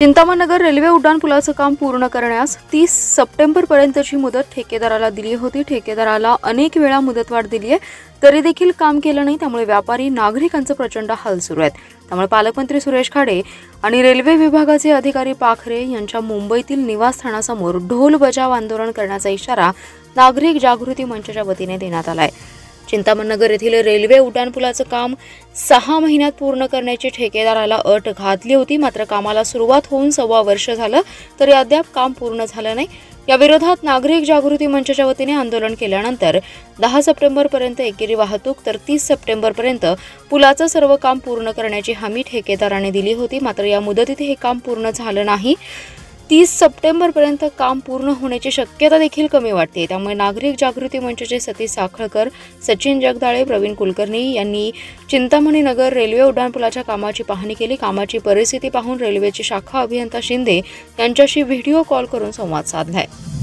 चिंतामणनगर railway उड्डाणपुलाचं काम पूर्ण करण्यास 30 सप्टेंबरपर्यंतची मुदत ठेकेदाराला दिली होती। ठेकेदाराला अनेक वेळा मुदतवाढ दिली आहे, तरी देखील काम केलं नाही। त्यामुळे व्यापारी नागरिकांचे प्रचंड हाल सुरू आहेत। त्यामुळे पालकमंत्री सुरेश खाडे आणि रेल्वे विभागाचे अधिकारी पाखरे यांच्या मुंबईतील निवासस्थानासमोर ढोल बजाव आंदोलन करण्याचा इशारा नागरिक जागृती मंचाच्या वतीने देण्यात आलाय। चिंतामणनगर येथील रेल्वे उड्डाणपुलाचं काम 6 महिन्यात पूर्ण करण्याची ठेकेदाराला अट घातली होती। मात्र कामाला सुरुवात होऊन 1.25 वर्ष झालं तरी अद्याप काम पूर्ण झालं नाही। या विरोधात नागरिक जागृती मंचाच्या वतीने आंदोलन केल्यानंतर 10 सप्टेंबरपर्यंत एकेरी वाहतूक तर 30 सप्टेंबरपर्यंत पुलाचं सर्व काम पूर्ण करण्याची हमी ठेकेदाराने दिली होती। मात्र या मुदतीत हे काम पूर्ण झालं नाही। 30 सप्टेंबरपर्यंत काम पूर्ण होण्याची शक्यता देखील कमी वाटते। त्यामुळे नागरिक जागृती मंचाचे सतीश साखळकर, सचिन जगदाळे, प्रवीण कुलकर्णी यांनी चिंतामणीनगर रेल्वे उड्डाणपुलाच्या कामाची पाहणी केली। कामाची परिस्थिती पाहून रेल्वेचे शाखा अभियंता शिंदे यांच्याशी व्हिडिओ कॉल करून संवाद साधलाय।